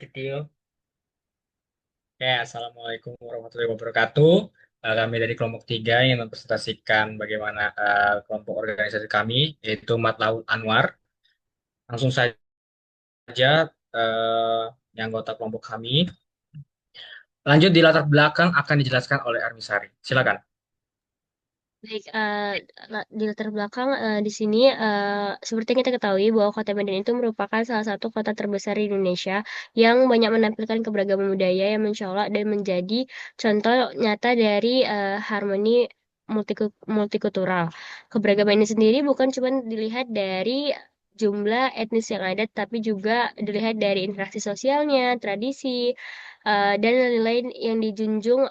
Kecil. Ya, Assalamualaikum warahmatullahi wabarakatuh. Kami dari kelompok 3 yang mempresentasikan bagaimana kelompok organisasi kami, yaitu Matlaul Anwar. Langsung saja yang anggota kelompok kami. Lanjut di latar belakang akan dijelaskan oleh Armisari. Silakan. Baik, di latar belakang di sini seperti yang kita ketahui bahwa Kota Medan itu merupakan salah satu kota terbesar di Indonesia yang banyak menampilkan keberagaman budaya yang mencolok dan menjadi contoh nyata dari harmoni multikultural. Keberagaman ini sendiri bukan cuma dilihat dari jumlah etnis yang ada, tapi juga dilihat dari interaksi sosialnya, tradisi, dan lain-lain yang dijunjung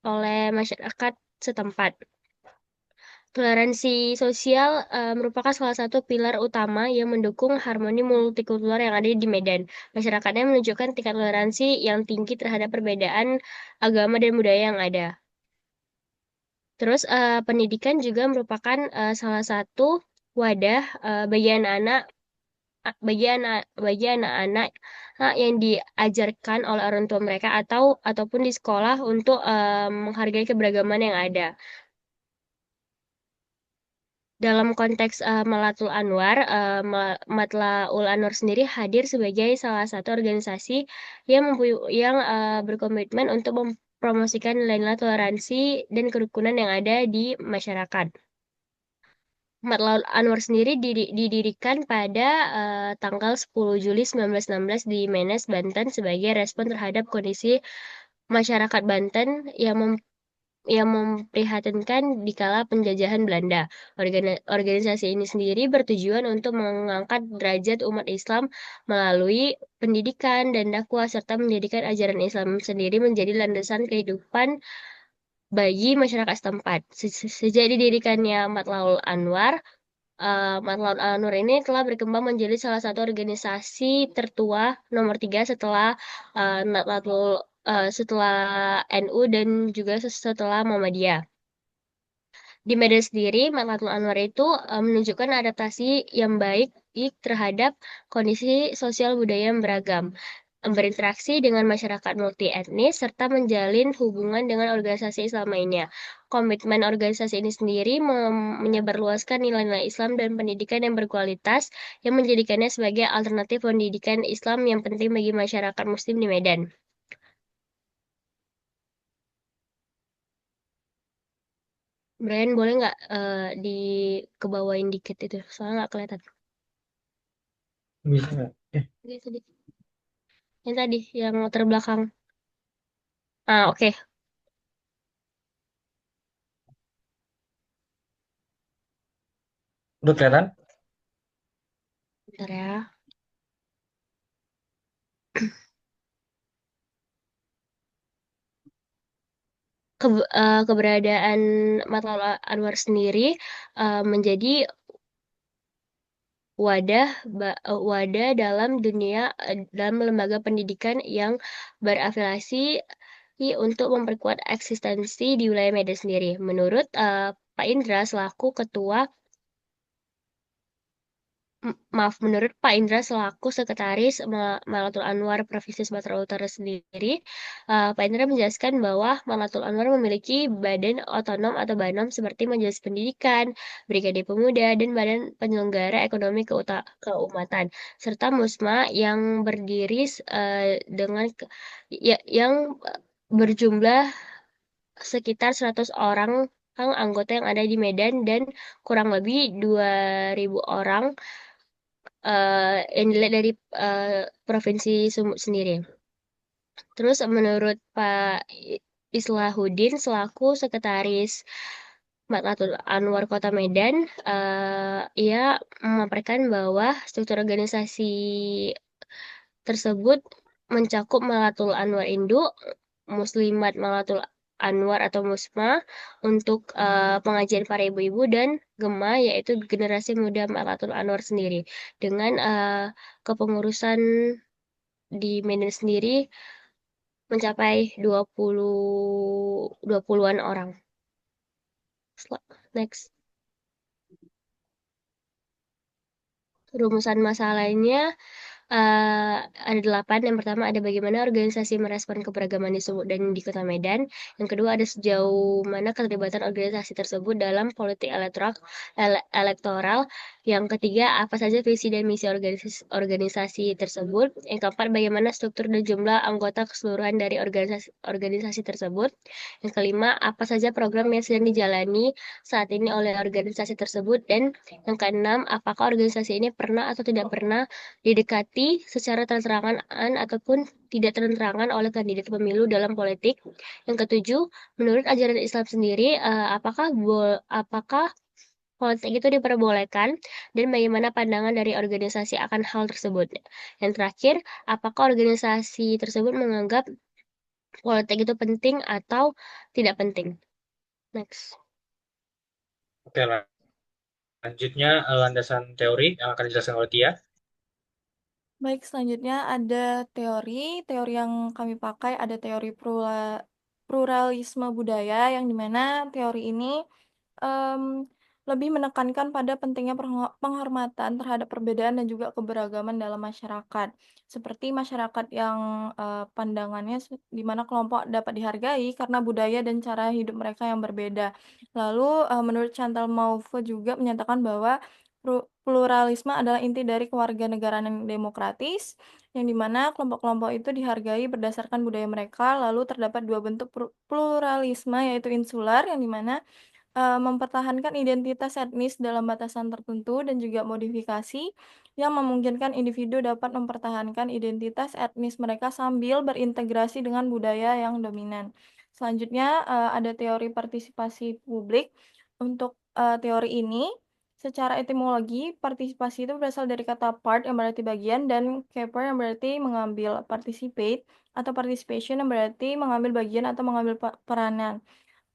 oleh masyarakat setempat. Toleransi sosial merupakan salah satu pilar utama yang mendukung harmoni multikultural yang ada di Medan. Masyarakatnya menunjukkan tingkat toleransi yang tinggi terhadap perbedaan agama dan budaya yang ada. Terus pendidikan juga merupakan salah satu wadah bagi anak-anak bagi anak-anak yang diajarkan oleh orang tua mereka ataupun di sekolah untuk menghargai keberagaman yang ada. Dalam konteks Malatul Anwar, Matlaul Anwar sendiri hadir sebagai salah satu organisasi yang berkomitmen untuk mempromosikan nilai-nilai toleransi dan kerukunan yang ada di masyarakat. Matlaul Anwar sendiri didirikan pada tanggal 10 Juli 1916 di Menes, Banten sebagai respon terhadap kondisi masyarakat Banten yang memprihatinkan di kala penjajahan Belanda. Organisasi ini sendiri bertujuan untuk mengangkat derajat umat Islam melalui pendidikan dan dakwah serta menjadikan ajaran Islam sendiri menjadi landasan kehidupan bagi masyarakat setempat. Sejak didirikannya Matlaul Anwar ini telah berkembang menjadi salah satu organisasi tertua nomor 3 setelah Nahdlatul setelah NU dan juga setelah Muhammadiyah. Di Medan sendiri, Nahdlatul Anwar itu menunjukkan adaptasi yang baik terhadap kondisi sosial budaya yang beragam, berinteraksi dengan masyarakat multi etnis, serta menjalin hubungan dengan organisasi Islam lainnya. Komitmen organisasi ini sendiri menyebarluaskan nilai-nilai Islam dan pendidikan yang berkualitas, yang menjadikannya sebagai alternatif pendidikan Islam yang penting bagi masyarakat Muslim di Medan. Brian, boleh nggak dikebawain dikit itu? Soalnya nggak kelihatan. Bisa nggak? Oke, sedikit. Yang tadi, yang terbelakang. Ah, oke. Udah kelihatan? Bentar ya. Keberadaan Matlaul Anwar sendiri menjadi wadah dalam dalam lembaga pendidikan yang berafiliasi untuk memperkuat eksistensi di wilayah Medan sendiri. Menurut Pak Indra selaku ketua maaf, menurut Pak Indra selaku Sekretaris Malatul Anwar Provinsi Sumatera Utara sendiri, Pak Indra menjelaskan bahwa Malatul Anwar memiliki badan otonom atau BANOM seperti Majelis Pendidikan, Brigade Pemuda, dan Badan Penyelenggara Ekonomi Keumatan, serta MUSMA yang berdiri yang berjumlah sekitar 100 orang anggota yang ada di Medan dan kurang lebih 2.000 orang yang dilihat dari Provinsi Sumut sendiri. Terus menurut Pak Islahuddin selaku Sekretaris Matlatul Anwar Kota Medan, ia memaparkan bahwa struktur organisasi tersebut mencakup Malatul Anwar Induk, Muslimat Malatul Anwar atau Musma untuk pengajian para ibu-ibu dan Gema yaitu generasi muda Malatul Anwar sendiri dengan kepengurusan di Medan sendiri mencapai 20-an orang. Next. Rumusan masalahnya Eh, ada 8. Yang pertama ada bagaimana organisasi merespon keberagaman dan di Kota Medan. Yang kedua ada sejauh mana keterlibatan organisasi tersebut dalam politik elektoral. Yang ketiga apa saja visi dan misi organisasi tersebut. Yang keempat bagaimana struktur dan jumlah anggota keseluruhan dari organisasi tersebut. Yang kelima apa saja program yang sedang dijalani saat ini oleh organisasi tersebut. Dan yang keenam apakah organisasi ini pernah atau tidak pernah didekati secara terang-terangan ataupun tidak terang-terangan oleh kandidat pemilu dalam politik. Yang ketujuh, menurut ajaran Islam sendiri, apakah politik itu diperbolehkan dan bagaimana pandangan dari organisasi akan hal tersebut? Yang terakhir, apakah organisasi tersebut menganggap politik itu penting atau tidak penting? Next. Oke, lanjutnya landasan teori yang akan dijelaskan oleh Tia. Baik, selanjutnya ada teori. Teori yang kami pakai ada teori pluralisme budaya, yang dimana teori ini em, lebih menekankan pada pentingnya penghormatan terhadap perbedaan dan juga keberagaman dalam masyarakat. Seperti masyarakat yang pandangannya di mana kelompok dapat dihargai karena budaya dan cara hidup mereka yang berbeda. Lalu menurut Chantal Mouffe juga menyatakan bahwa pluralisme adalah inti dari kewarganegaraan yang demokratis, yang dimana kelompok-kelompok itu dihargai berdasarkan budaya mereka. Lalu terdapat dua bentuk pluralisme, yaitu insular, yang dimana mempertahankan identitas etnis dalam batasan tertentu, dan juga modifikasi yang memungkinkan individu dapat mempertahankan identitas etnis mereka sambil berintegrasi dengan budaya yang dominan. Selanjutnya ada teori partisipasi publik. Untuk teori ini, secara etimologi, partisipasi itu berasal dari kata part yang berarti bagian dan caper yang berarti mengambil, participate atau participation yang berarti mengambil bagian atau mengambil peranan.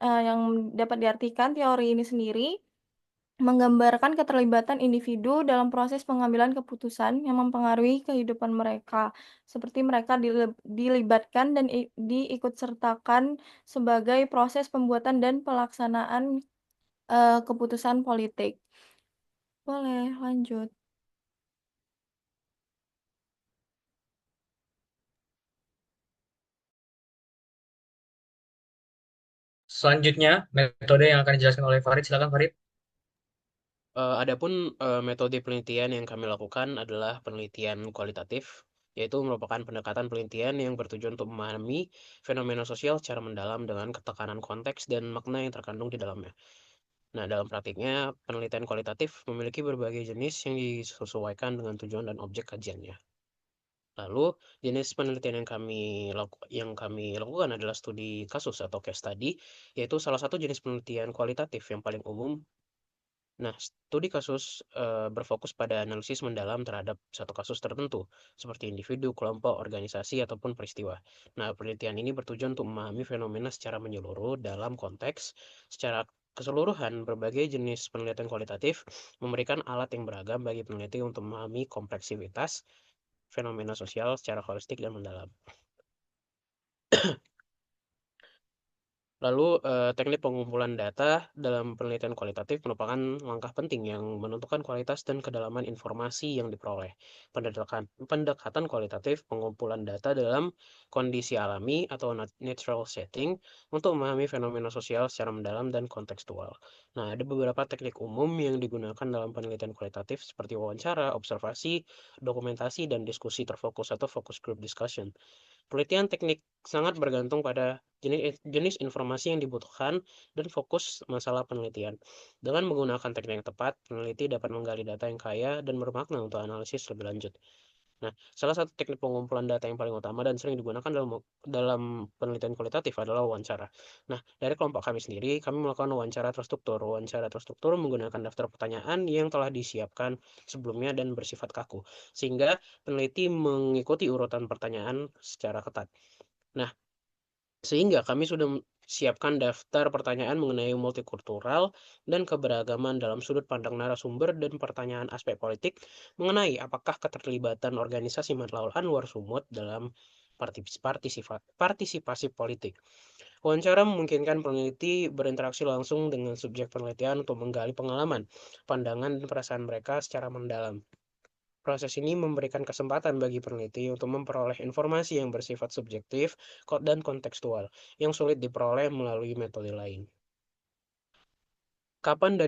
Yang dapat diartikan teori ini sendiri menggambarkan keterlibatan individu dalam proses pengambilan keputusan yang mempengaruhi kehidupan mereka, seperti mereka dilibatkan dan diikutsertakan sebagai proses pembuatan dan pelaksanaan keputusan politik. Boleh lanjut. Selanjutnya, metode yang akan dijelaskan oleh Farid. Silakan Farid. Adapun metode penelitian yang kami lakukan adalah penelitian kualitatif, yaitu merupakan pendekatan penelitian yang bertujuan untuk memahami fenomena sosial secara mendalam dengan ketekanan konteks dan makna yang terkandung di dalamnya. Nah, dalam praktiknya, penelitian kualitatif memiliki berbagai jenis yang disesuaikan dengan tujuan dan objek kajiannya. Lalu, jenis penelitian yang kami lakukan adalah studi kasus atau case study, yaitu salah satu jenis penelitian kualitatif yang paling umum. Nah, studi kasus berfokus pada analisis mendalam terhadap satu kasus tertentu, seperti individu, kelompok, organisasi, ataupun peristiwa. Nah, penelitian ini bertujuan untuk memahami fenomena secara menyeluruh dalam konteks. Secara keseluruhan, berbagai jenis penelitian kualitatif memberikan alat yang beragam bagi peneliti untuk memahami kompleksitas fenomena sosial secara holistik dan mendalam. Lalu, teknik pengumpulan data dalam penelitian kualitatif merupakan langkah penting yang menentukan kualitas dan kedalaman informasi yang diperoleh. Pendekatan kualitatif pengumpulan data dalam kondisi alami atau natural setting untuk memahami fenomena sosial secara mendalam dan kontekstual. Nah, ada beberapa teknik umum yang digunakan dalam penelitian kualitatif seperti wawancara, observasi, dokumentasi, dan diskusi terfokus atau focus group discussion. Penelitian teknik sangat bergantung pada jenis informasi yang dibutuhkan dan fokus masalah penelitian. Dengan menggunakan teknik yang tepat, peneliti dapat menggali data yang kaya dan bermakna untuk analisis lebih lanjut. Nah, salah satu teknik pengumpulan data yang paling utama dan sering digunakan dalam penelitian kualitatif adalah wawancara. Nah, dari kelompok kami sendiri, kami melakukan wawancara terstruktur. Wawancara terstruktur menggunakan daftar pertanyaan yang telah disiapkan sebelumnya dan bersifat kaku, sehingga peneliti mengikuti urutan pertanyaan secara ketat. Nah, sehingga kami sudah siapkan daftar pertanyaan mengenai multikultural dan keberagaman dalam sudut pandang narasumber dan pertanyaan aspek politik mengenai apakah keterlibatan organisasi Matlaul Anwar Sumut dalam partisipasi politik. Wawancara memungkinkan peneliti berinteraksi langsung dengan subjek penelitian untuk menggali pengalaman, pandangan, dan perasaan mereka secara mendalam. Proses ini memberikan kesempatan bagi peneliti untuk memperoleh informasi yang bersifat subjektif dan kontekstual yang sulit diperoleh melalui metode lain. Kapan,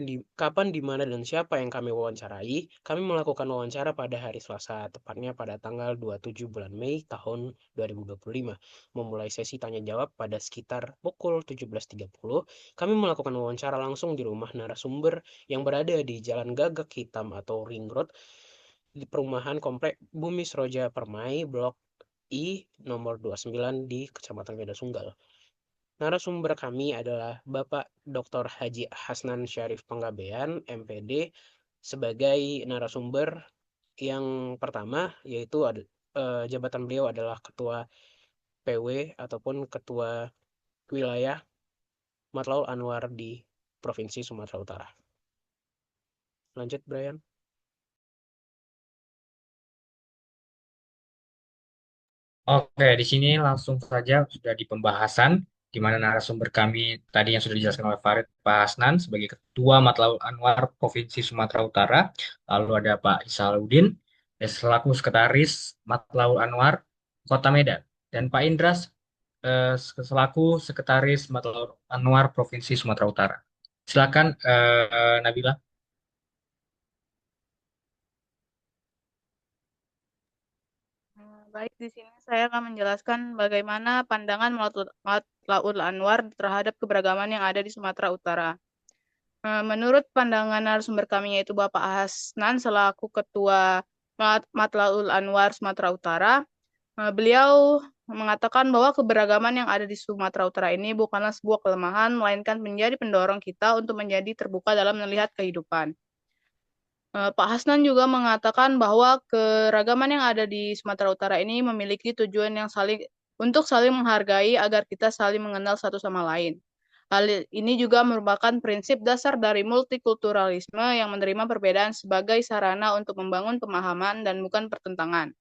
di mana, dan siapa yang kami wawancarai? Kami melakukan wawancara pada hari Selasa, tepatnya pada tanggal 27 bulan Mei tahun 2025. Memulai sesi tanya jawab pada sekitar pukul 17.30, kami melakukan wawancara langsung di rumah narasumber yang berada di Jalan Gagak Hitam atau Ring Road di perumahan Komplek Bumi Sroja Permai, Blok I nomor 29 di Kecamatan Medan Sunggal. Narasumber kami adalah Bapak Dr. Haji Hasnan Syarif Panggabean, MPD, sebagai narasumber yang pertama, yaitu jabatan beliau adalah Ketua PW ataupun Ketua Wilayah Matlaul Anwar di Provinsi Sumatera Utara. Lanjut, Brian. Oke, di sini langsung saja sudah di pembahasan, di mana narasumber kami tadi yang sudah dijelaskan oleh Farid Pak Hasnan sebagai Ketua Matlaul Anwar Provinsi Sumatera Utara, lalu ada Pak Isaluddin selaku Sekretaris Matlaul Anwar Kota Medan, dan Pak Indras selaku Sekretaris Matlaul Anwar Provinsi Sumatera Utara. Silakan Nabila. Baik, di sini saya akan menjelaskan bagaimana pandangan Matlaul Anwar terhadap keberagaman yang ada di Sumatera Utara. Menurut pandangan narasumber kami yaitu Bapak Hasnan selaku Ketua Matlaul Anwar Sumatera Utara, beliau mengatakan bahwa keberagaman yang ada di Sumatera Utara ini bukanlah sebuah kelemahan, melainkan menjadi pendorong kita untuk menjadi terbuka dalam melihat kehidupan. Pak Hasnan juga mengatakan bahwa keragaman yang ada di Sumatera Utara ini memiliki tujuan yang untuk saling menghargai agar kita saling mengenal satu sama lain. Hal ini juga merupakan prinsip dasar dari multikulturalisme yang menerima perbedaan sebagai sarana untuk membangun pemahaman dan bukan pertentangan.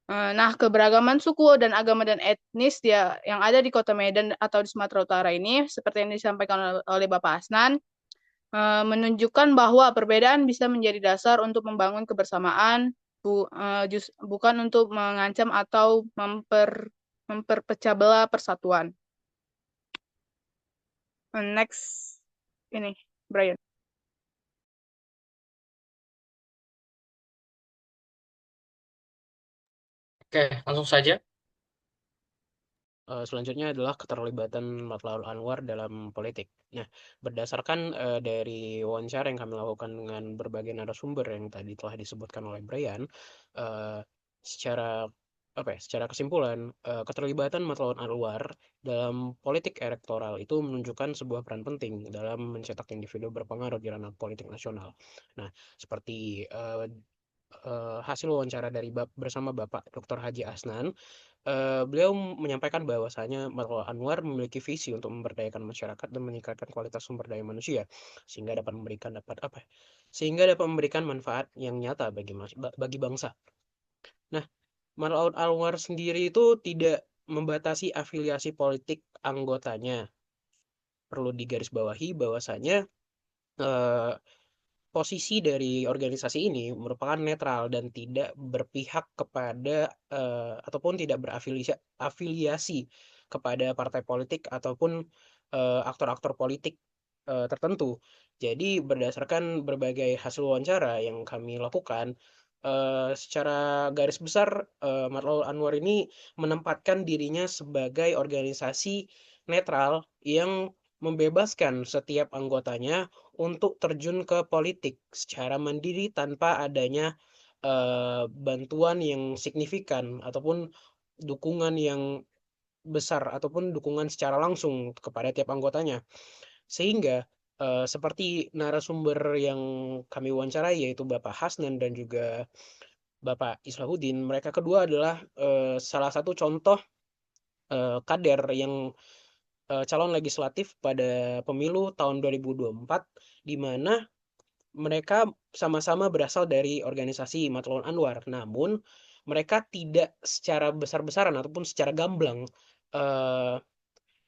Nah, keberagaman suku dan agama dan etnis yang ada di Kota Medan atau di Sumatera Utara ini, seperti yang disampaikan oleh Bapak Hasnan, menunjukkan bahwa perbedaan bisa menjadi dasar untuk membangun kebersamaan, bukan untuk mengancam atau memperpecah belah persatuan. Next, ini Brian. Oke, langsung saja. Selanjutnya adalah keterlibatan Matlaul Anwar dalam politik. Nah, berdasarkan dari wawancara yang kami lakukan dengan berbagai narasumber yang tadi telah disebutkan oleh Brian, secara secara kesimpulan, keterlibatan Matlaul Anwar dalam politik elektoral itu menunjukkan sebuah peran penting dalam mencetak individu berpengaruh di ranah politik nasional. Nah, seperti hasil wawancara bersama Bapak Dr. Haji Asnan, beliau menyampaikan bahwasanya Marwah Anwar memiliki visi untuk memberdayakan masyarakat dan meningkatkan kualitas sumber daya manusia sehingga dapat memberikan manfaat yang nyata bagi bangsa. Nah, Marwah Anwar sendiri itu tidak membatasi afiliasi politik anggotanya. Perlu digarisbawahi bahwasanya eh, posisi dari organisasi ini merupakan netral dan tidak berpihak kepada ataupun tidak berafiliasi kepada partai politik ataupun aktor-aktor politik tertentu. Jadi berdasarkan berbagai hasil wawancara yang kami lakukan, secara garis besar Marlon Anwar ini menempatkan dirinya sebagai organisasi netral yang membebaskan setiap anggotanya untuk terjun ke politik secara mandiri tanpa adanya bantuan yang signifikan ataupun dukungan yang besar ataupun dukungan secara langsung kepada tiap anggotanya. Sehingga seperti narasumber yang kami wawancarai yaitu Bapak Hasnan dan juga Bapak Islahuddin, mereka kedua adalah salah satu contoh kader yang calon legislatif pada pemilu tahun 2024, di mana mereka sama-sama berasal dari organisasi Matlaul Anwar, namun mereka tidak secara besar-besaran ataupun secara gamblang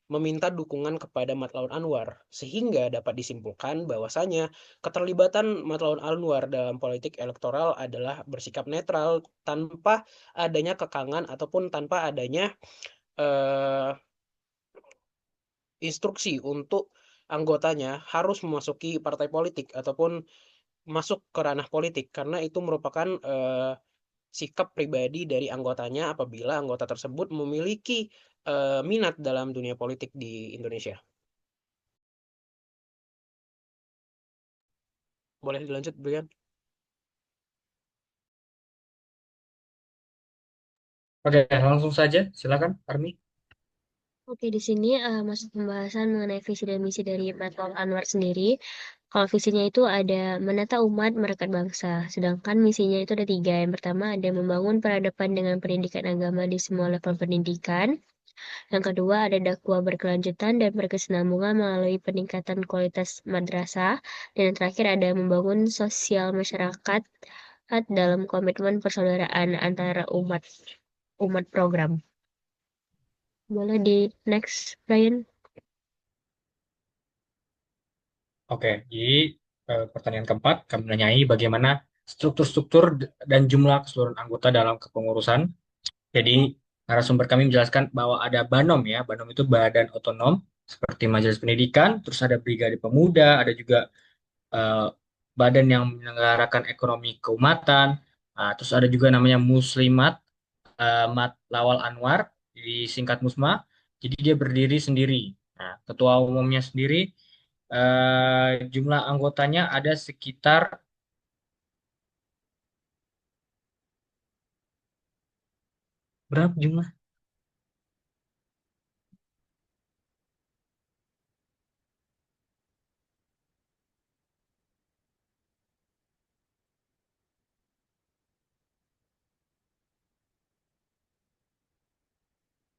meminta dukungan kepada Matlaun Anwar, sehingga dapat disimpulkan bahwasanya keterlibatan Matlaun Anwar dalam politik elektoral adalah bersikap netral tanpa adanya kekangan ataupun tanpa adanya eh, instruksi untuk anggotanya harus memasuki partai politik ataupun masuk ke ranah politik karena itu merupakan sikap pribadi dari anggotanya apabila anggota tersebut memiliki minat dalam dunia politik di Indonesia. Boleh dilanjut, Brian? Oke, langsung saja. Silakan, Armi. Oke, di sini masuk pembahasan mengenai visi dan misi dari Matlab Anwar sendiri. Kalau visinya itu ada menata umat, merekat bangsa. Sedangkan misinya itu ada 3. Yang pertama ada membangun peradaban dengan pendidikan agama di semua level pendidikan. Yang kedua ada dakwah berkelanjutan dan berkesinambungan melalui peningkatan kualitas madrasah. Dan yang terakhir ada membangun sosial masyarakat dalam komitmen persaudaraan antara umat program. Boleh di next, Brian? Oke, jadi pertanyaan keempat, kami menanyai bagaimana struktur-struktur dan jumlah keseluruhan anggota dalam kepengurusan. Jadi, narasumber kami menjelaskan bahwa ada Banom ya. Banom itu badan otonom seperti Majelis Pendidikan, terus ada Brigade Pemuda, ada juga eh, badan yang menyelenggarakan ekonomi keumatan, terus ada juga namanya Muslimat Mat Lawal Anwar, disingkat Musma. Jadi dia berdiri sendiri. Nah, ketua umumnya sendiri, jumlah anggotanya ada sekitar berapa jumlah?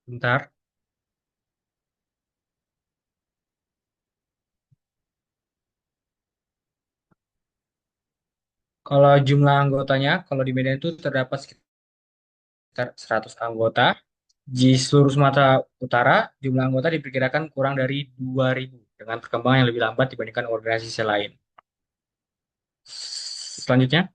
Bentar. Kalau jumlah anggotanya, kalau di Medan itu terdapat sekitar 100 anggota. Di seluruh Sumatera Utara, jumlah anggota diperkirakan kurang dari 2.000 dengan perkembangan yang lebih lambat dibandingkan organisasi lain. Selanjutnya,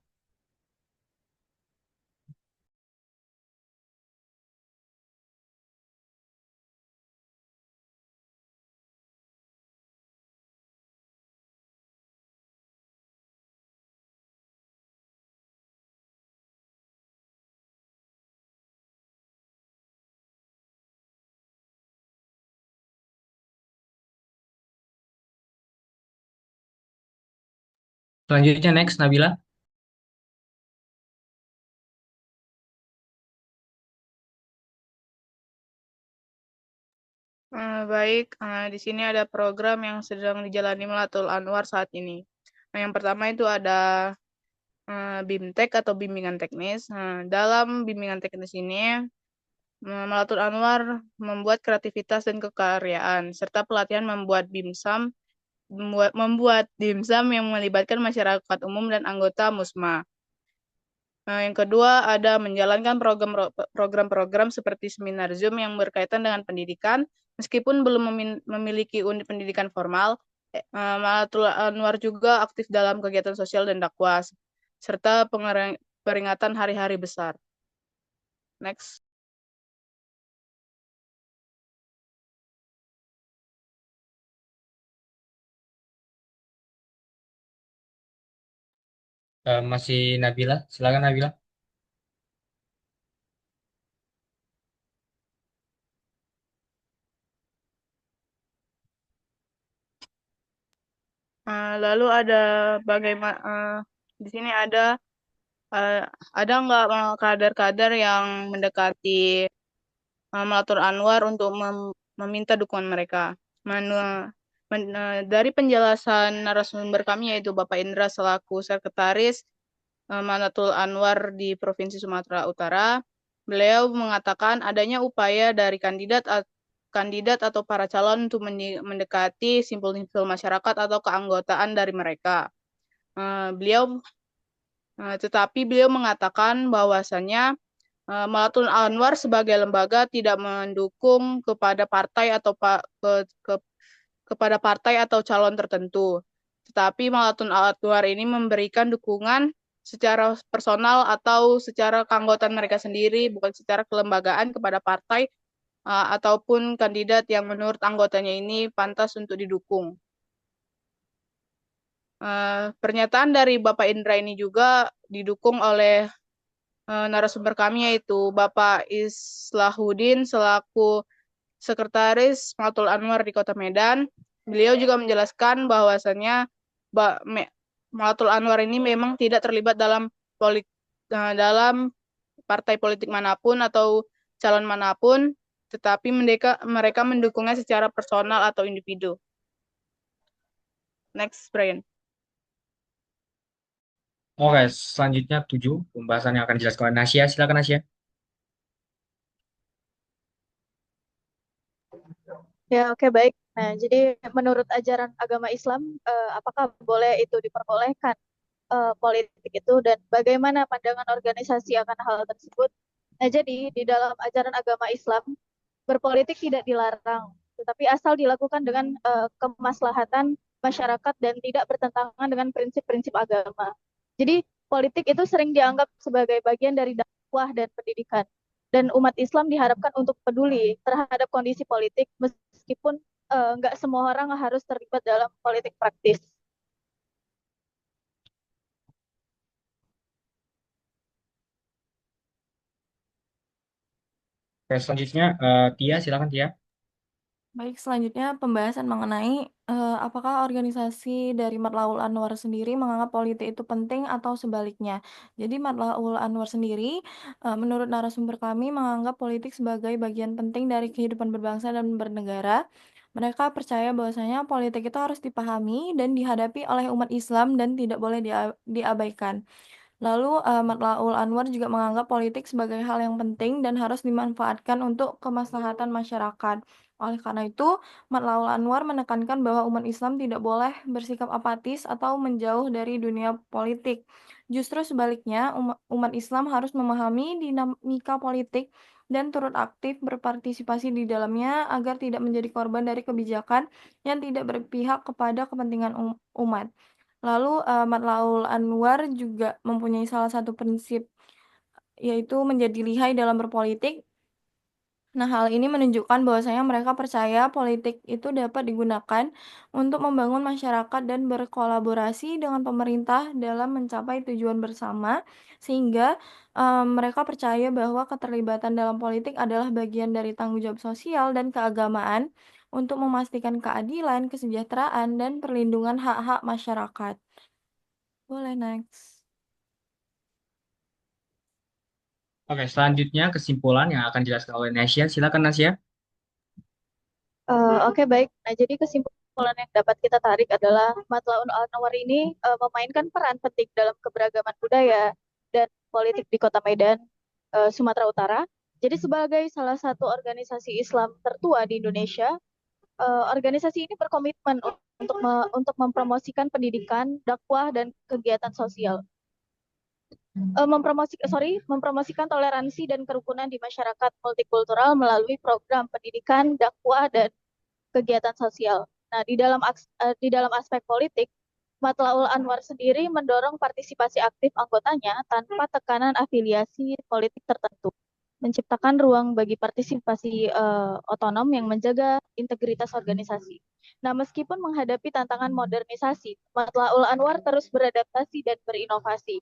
selanjutnya next Nabila. Baik, di sini ada program yang sedang dijalani Melatul Anwar saat ini. Nah, yang pertama itu ada BIMTEK atau bimbingan teknis. Dalam bimbingan teknis ini, Melatul Anwar membuat kreativitas dan kekaryaan, serta pelatihan membuat dimsum yang melibatkan masyarakat umum dan anggota MUSMA. Yang kedua ada menjalankan program-program seperti seminar Zoom yang berkaitan dengan pendidikan, meskipun belum memiliki unit pendidikan formal. Malatul Anwar juga aktif dalam kegiatan sosial dan dakwah, serta peringatan hari-hari besar. Next. Masih Nabila, silakan Nabila. Lalu ada bagaimana di sini ada nggak kader-kader yang mendekati Melatul Anwar untuk meminta dukungan mereka. Dari penjelasan narasumber kami yaitu Bapak Indra selaku Sekretaris Manatul Anwar di Provinsi Sumatera Utara, beliau mengatakan adanya upaya dari kandidat atau para calon untuk mendekati simpul-simpul masyarakat atau keanggotaan dari mereka. Tetapi beliau mengatakan bahwasannya Malatul Anwar sebagai lembaga tidak mendukung kepada partai atau kepada partai atau calon tertentu. Tetapi Malatul Anwar ini memberikan dukungan secara personal atau secara keanggotaan mereka sendiri, bukan secara kelembagaan kepada partai ataupun kandidat yang menurut anggotanya ini pantas untuk didukung. Pernyataan dari Bapak Indra ini juga didukung oleh narasumber kami, yaitu Bapak Islahuddin selaku Sekretaris Malatul Anwar di Kota Medan. Beliau juga menjelaskan bahwasannya Malatul Anwar ini memang tidak terlibat dalam partai politik manapun atau calon manapun, tetapi mereka mendukungnya secara personal atau individu. Next, Brian. Oke, selanjutnya 7, pembahasan yang akan dijelaskan oleh Nasya. Silakan Nasya. Ya, oke, baik. Nah, jadi menurut ajaran agama Islam, apakah boleh itu diperbolehkan politik itu dan bagaimana pandangan organisasi akan hal tersebut? Nah, jadi di dalam ajaran agama Islam, berpolitik tidak dilarang, tetapi asal dilakukan dengan kemaslahatan masyarakat dan tidak bertentangan dengan prinsip-prinsip agama. Jadi, politik itu sering dianggap sebagai bagian dari dakwah dan pendidikan. Dan umat Islam diharapkan untuk peduli terhadap kondisi politik meskipun nggak semua orang harus terlibat dalam politik praktis. Oke, selanjutnya Tia, silakan Tia. Baik, selanjutnya pembahasan mengenai apakah organisasi dari Matlaul Anwar sendiri menganggap politik itu penting atau sebaliknya. Jadi Matlaul Anwar sendiri, menurut narasumber kami, menganggap politik sebagai bagian penting dari kehidupan berbangsa dan bernegara. Mereka percaya bahwasanya politik itu harus dipahami dan dihadapi oleh umat Islam dan tidak boleh diabaikan. Lalu Matlaul Anwar juga menganggap politik sebagai hal yang penting dan harus dimanfaatkan untuk kemaslahatan masyarakat. Oleh karena itu, Matlaul Anwar menekankan bahwa umat Islam tidak boleh bersikap apatis atau menjauh dari dunia politik. Justru sebaliknya, umat Islam harus memahami dinamika politik dan turut aktif berpartisipasi di dalamnya agar tidak menjadi korban dari kebijakan yang tidak berpihak kepada kepentingan umat. Lalu Matlaul Anwar juga mempunyai salah satu prinsip, yaitu menjadi lihai dalam berpolitik. Nah, hal ini menunjukkan bahwasanya mereka percaya politik itu dapat digunakan untuk membangun masyarakat dan berkolaborasi dengan pemerintah dalam mencapai tujuan bersama, sehingga mereka percaya bahwa keterlibatan dalam politik adalah bagian dari tanggung jawab sosial dan keagamaan untuk memastikan keadilan, kesejahteraan, dan perlindungan hak-hak masyarakat. Boleh next. Oke, selanjutnya kesimpulan yang akan dijelaskan oleh Nasya. Silakan Nasya. Oke, baik. Nah, jadi kesimpulan yang dapat kita tarik adalah Matlaul Anwar ini memainkan peran penting dalam keberagaman budaya dan politik di Kota Medan, Sumatera Utara. Jadi sebagai salah satu organisasi Islam tertua di Indonesia, organisasi ini berkomitmen untuk mempromosikan pendidikan, dakwah, dan kegiatan sosial. Mempromosikan toleransi dan kerukunan di masyarakat multikultural melalui program pendidikan, dakwah, dan kegiatan sosial. Nah, di dalam aspek politik, Matlaul Anwar sendiri mendorong partisipasi aktif anggotanya tanpa tekanan afiliasi politik tertentu, menciptakan ruang bagi partisipasi otonom yang menjaga integritas organisasi. Nah, meskipun menghadapi tantangan modernisasi, Matlaul Anwar terus beradaptasi dan berinovasi.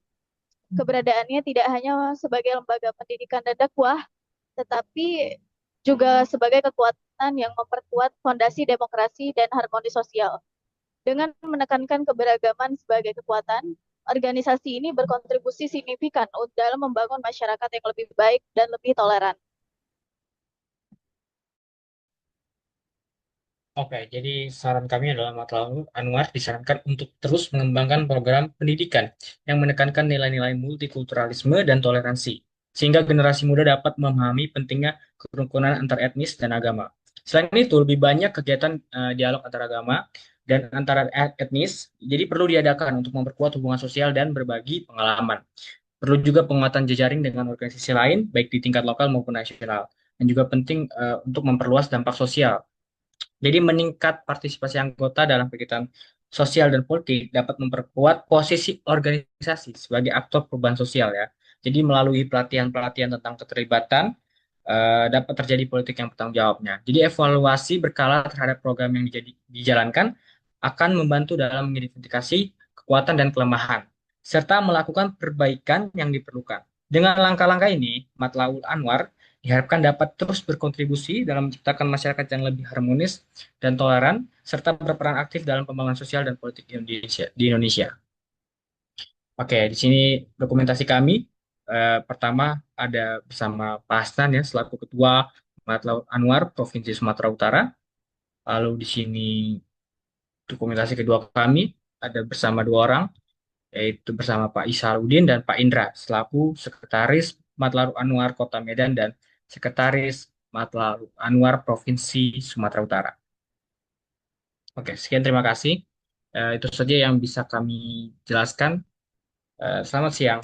Keberadaannya tidak hanya sebagai lembaga pendidikan dan dakwah, tetapi juga sebagai kekuatan yang memperkuat fondasi demokrasi dan harmoni sosial. Dengan menekankan keberagaman sebagai kekuatan, organisasi ini berkontribusi signifikan dalam membangun masyarakat yang lebih baik dan lebih toleran. Oke, jadi saran kami adalah Matlaul Anwar disarankan untuk terus mengembangkan program pendidikan yang menekankan nilai-nilai multikulturalisme dan toleransi, sehingga generasi muda dapat memahami pentingnya kerukunan antar etnis dan agama. Selain itu, lebih banyak kegiatan dialog antar agama dan antara etnis, jadi perlu diadakan untuk memperkuat hubungan sosial dan berbagi pengalaman. Perlu juga penguatan jejaring dengan organisasi lain, baik di tingkat lokal maupun nasional. Dan juga penting untuk memperluas dampak sosial. Jadi meningkat partisipasi anggota dalam kegiatan sosial dan politik dapat memperkuat posisi organisasi sebagai aktor perubahan sosial ya. Jadi melalui pelatihan-pelatihan tentang keterlibatan dapat terjadi politik yang bertanggung jawabnya. Jadi evaluasi berkala terhadap program yang dijalankan akan membantu dalam mengidentifikasi kekuatan dan kelemahan serta melakukan perbaikan yang diperlukan. Dengan langkah-langkah ini, Matlaul Anwar diharapkan dapat terus berkontribusi dalam menciptakan masyarakat yang lebih harmonis dan toleran, serta berperan aktif dalam pembangunan sosial dan politik Indonesia, di Indonesia. Oke, di sini dokumentasi kami. Pertama ada bersama Pak Hasnan ya, selaku Ketua Matlaul Anwar Provinsi Sumatera Utara. Lalu di sini dokumentasi kedua kami ada bersama dua orang, yaitu bersama Pak Isaluddin dan Pak Indra, selaku Sekretaris Matlaul Anwar Kota Medan dan Sekretaris Matlaul Anwar Provinsi Sumatera Utara. Oke, sekian terima kasih. Itu saja yang bisa kami jelaskan. Selamat siang.